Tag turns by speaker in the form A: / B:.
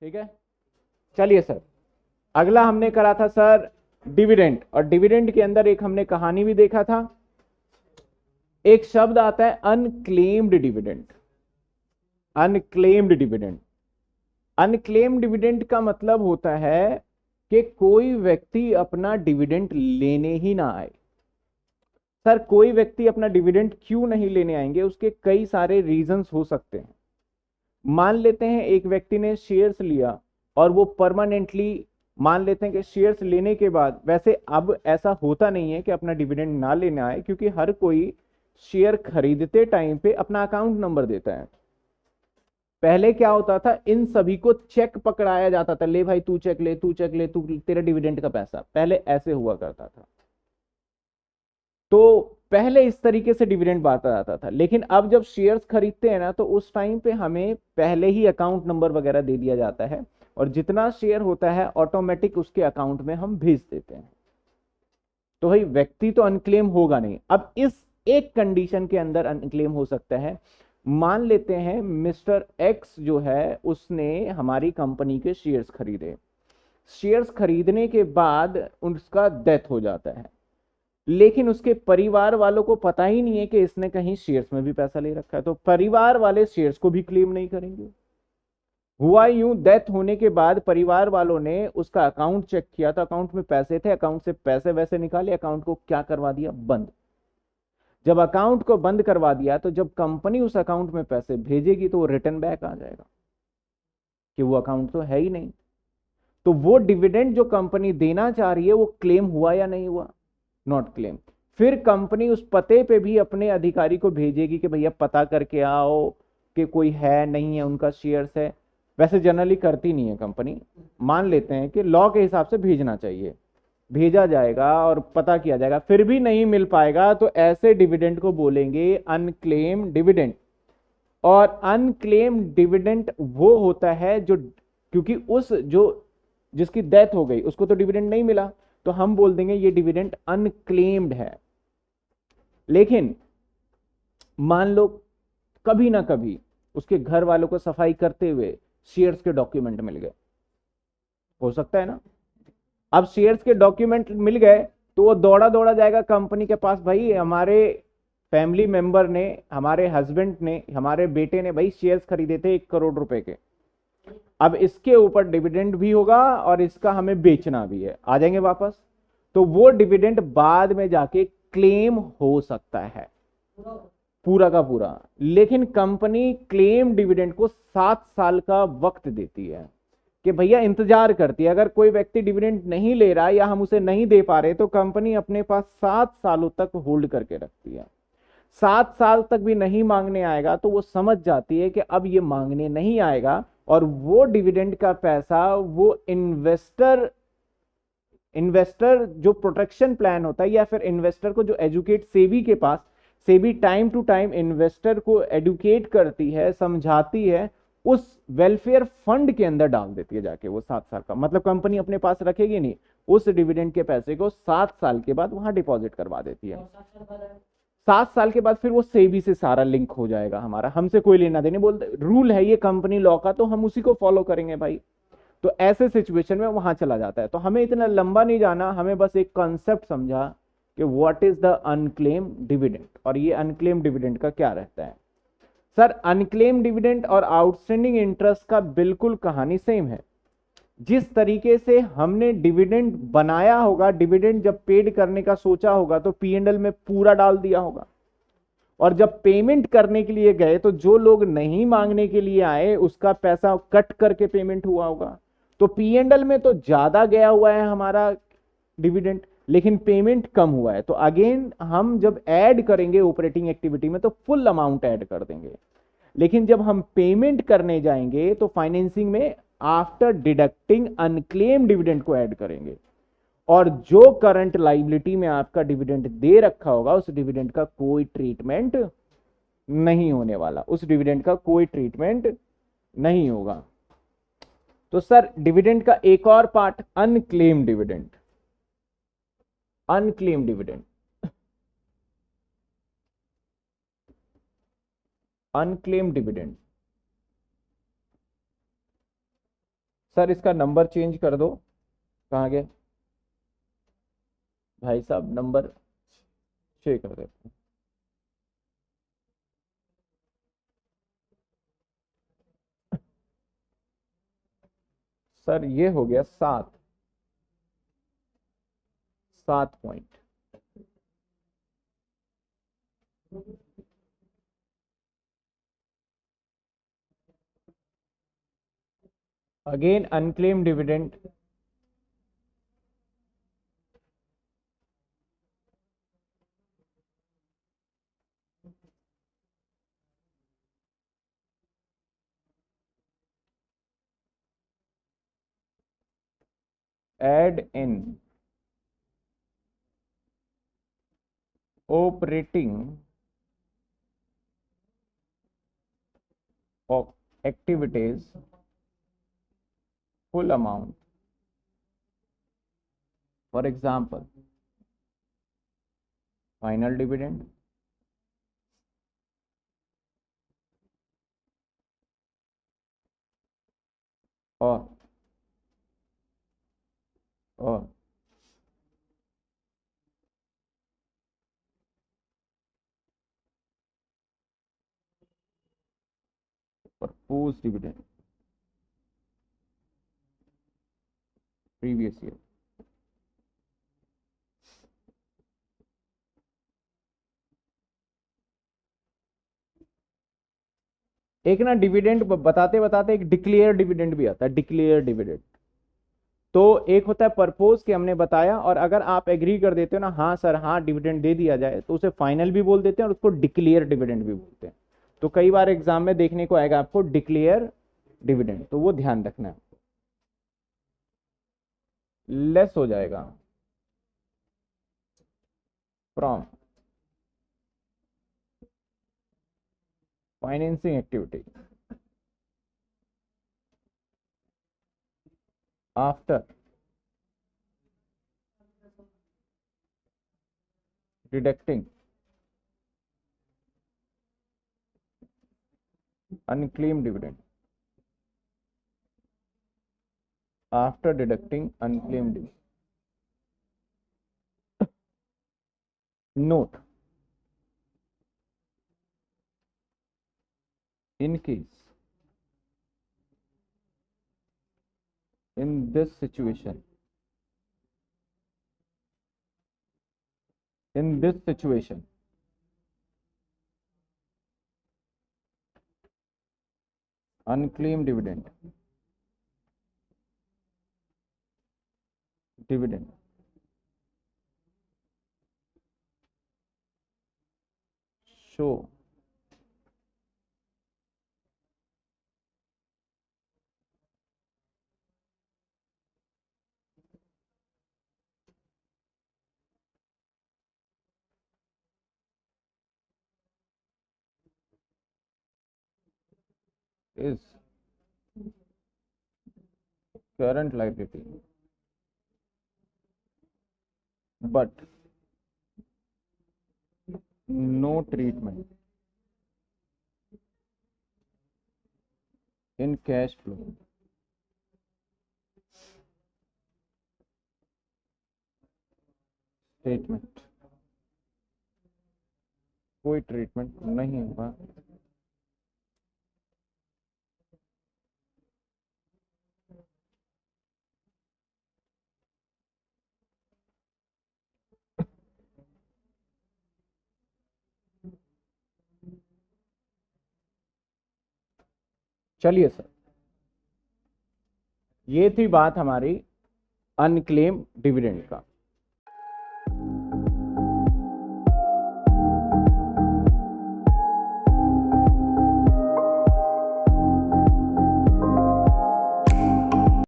A: ठीक है, चलिए सर, अगला हमने करा था सर डिविडेंड, और डिविडेंड के अंदर एक हमने कहानी भी देखा था। एक शब्द आता है unclaimed dividend. Unclaimed dividend, unclaimed dividend का मतलब होता है कि कोई व्यक्ति अपना डिविडेंड लेने ही ना आए। सर कोई व्यक्ति अपना डिविडेंड क्यों नहीं लेने आएंगे, उसके कई सारे रीजंस हो सकते हैं। मान लेते हैं एक व्यक्ति ने शेयर्स लिया और वो परमानेंटली, मान लेते हैं कि शेयर्स लेने के बाद, वैसे अब ऐसा होता नहीं है कि अपना डिविडेंड ना लेने आए, क्योंकि हर कोई शेयर खरीदते टाइम पे अपना अकाउंट नंबर देता है। पहले क्या होता था, इन सभी को चेक पकड़ाया जाता था, ले भाई तू चेक ले, तू चेक ले, तू तेरा डिविडेंड का पैसा, पहले ऐसे हुआ करता था। तो पहले इस तरीके से डिविडेंड बांटा जाता था, लेकिन अब जब शेयर्स खरीदते हैं ना, तो उस टाइम पे हमें पहले ही अकाउंट नंबर वगैरह दे दिया जाता है, और जितना शेयर होता है ऑटोमेटिक उसके अकाउंट में हम भेज देते हैं। तो भाई व्यक्ति तो अनक्लेम होगा नहीं। अब इस एक कंडीशन के अंदर अनक्लेम हो सकता है। मान लेते हैं मिस्टर एक्स जो है उसने हमारी कंपनी के शेयर्स खरीदे, शेयर्स खरीदने के बाद उसका डेथ हो जाता है, लेकिन उसके परिवार वालों को पता ही नहीं है कि इसने कहीं शेयर्स में भी पैसा ले रखा है, तो परिवार वाले शेयर्स को भी क्लेम नहीं करेंगे। हुआ यूं, डेथ होने के बाद परिवार वालों ने उसका अकाउंट चेक किया, तो अकाउंट में पैसे थे, अकाउंट से पैसे वैसे निकाले, अकाउंट को क्या करवा दिया, बंद। जब अकाउंट को बंद करवा दिया, तो जब कंपनी उस अकाउंट में पैसे भेजेगी तो वो रिटर्न बैक आ जाएगा कि वो अकाउंट तो है ही नहीं। तो वो डिविडेंड जो कंपनी देना चाह रही है वो क्लेम हुआ या नहीं हुआ, नॉट क्लेम। फिर कंपनी उस पते पे भी अपने अधिकारी को भेजेगी कि भैया पता करके आओ कि कोई है नहीं है उनका शेयर्स है। वैसे जनरली करती नहीं है कंपनी, मान लेते हैं कि लॉ के हिसाब से भेजना चाहिए, भेजा जाएगा और पता किया जाएगा, फिर भी नहीं मिल पाएगा, तो ऐसे डिविडेंड को बोलेंगे अनक्लेम डिविडेंड। और अनक्लेम डिविडेंड वो होता है जो, क्योंकि उस जो जिसकी डेथ हो गई उसको तो डिविडेंड नहीं मिला, तो हम बोल देंगे ये डिविडेंड अनक्लेम्ड है। लेकिन मान लो कभी ना कभी उसके घर वालों को सफाई करते हुए शेयर्स के डॉक्यूमेंट मिल गए, हो सकता है ना। अब शेयर्स के डॉक्यूमेंट मिल गए, तो वो दौड़ा दौड़ा जाएगा कंपनी के पास, भाई हमारे फैमिली मेंबर ने, हमारे हस्बैंड ने, हमारे बेटे ने भाई शेयर्स खरीदे थे 1 करोड़ रुपए के, अब इसके ऊपर डिविडेंड भी होगा और इसका हमें बेचना भी है, आ जाएंगे वापस। तो वो डिविडेंड बाद में जाके क्लेम हो सकता है पूरा का पूरा। लेकिन कंपनी क्लेम डिविडेंड को 7 साल का वक्त देती है कि भैया इंतजार करती है, अगर कोई व्यक्ति डिविडेंड नहीं ले रहा या हम उसे नहीं दे पा रहे, तो कंपनी अपने पास 7 सालों तक होल्ड करके रखती है। 7 साल तक भी नहीं मांगने आएगा तो वो समझ जाती है कि अब ये मांगने नहीं आएगा, और वो डिविडेंड का पैसा वो इन्वेस्टर, इन्वेस्टर जो प्रोटेक्शन प्लान होता है, या फिर इन्वेस्टर को जो एजुकेट, सेबी के पास, SEBI time to time investor को एडुकेट करती है, समझाती है, उस वेलफेयर फंड के अंदर डाल देती है जाके वो 7 साल का, मतलब कंपनी अपने पास रखेगी नहीं, उस डिविडेंड के पैसे को 7 साल के बाद वहां डिपॉजिट करवा देती है। 7 साल के बाद फिर वो सेबी से सारा लिंक हो जाएगा हमारा, हमसे कोई लेना देने, बोलते रूल है ये कंपनी लॉ का, तो हम उसी को फॉलो करेंगे भाई। तो ऐसे सिचुएशन में वहां चला जाता है। तो हमें इतना लंबा नहीं जाना, हमें बस एक कॉन्सेप्ट समझा कि what is the unclaim dividend, और ये अनक्लेम डिविडेंड का क्या रहता है। सर अनक्लेम डिविडेंड और आउटस्टैंडिंग इंटरेस्ट का बिल्कुल कहानी सेम है। जिस तरीके से हमने डिविडेंड बनाया होगा, डिविडेंड जब पेड करने का सोचा होगा तो पीएनएल में पूरा डाल दिया होगा, और जब पेमेंट करने के लिए गए तो जो लोग नहीं मांगने के लिए आए उसका पैसा कट करके पेमेंट हुआ होगा। तो पीएनएल में तो ज्यादा गया हुआ है हमारा डिविडेंड, लेकिन पेमेंट कम हुआ है। तो अगेन हम जब ऐड करेंगे ऑपरेटिंग एक्टिविटी में तो फुल अमाउंट ऐड कर देंगे, लेकिन जब हम पेमेंट करने जाएंगे तो फाइनेंसिंग में आफ्टर डिडक्टिंग अनक्लेम डिविडेंड को ऐड करेंगे, और जो करंट लाइबिलिटी में आपका डिविडेंड दे रखा होगा उस डिविडेंड का कोई ट्रीटमेंट नहीं होने वाला, उस डिविडेंड का कोई ट्रीटमेंट नहीं होगा। तो सर डिविडेंड का एक और part unclaim dividend. Unclaim dividend, unclaim dividend sir इसका नंबर चेंज कर दो। कहाँ गए भाई साहब, नंबर 6 कर देते हैं। सर ये हो गया 7 point. Again unclaim dividend, add in operating of activities full amount. For example, final dividend or proposed dividend previous year. एक ना डिविडेंड बताते बताते एक डिक्लेयर डिविडेंड भी आता है, डिक्लेयर डिविडेंड। तो एक होता है परपोज कि हमने बताया, और अगर आप एग्री कर देते हो ना, हाँ सर हाँ डिविडेंड दे दिया जाए, तो उसे फाइनल भी बोल देते हैं और उसको डिक्लेयर डिविडेंड भी बोलते हैं। तो कई बार एग्जाम में देखने को आएगा आपको डिक्लेयर डिविडेंड, तो वो ध्यान रखना है, लेस हो जाएगा from financing activity after deducting unclaimed dividend, after deducting unclaimed dividend. Note, in case in this situation unclaimed dividend show is current liability, but no treatment in cash flow statement, कोई treatment नहीं होगा। चलिए sir, ये थी बात हमारी unclaim dividend का।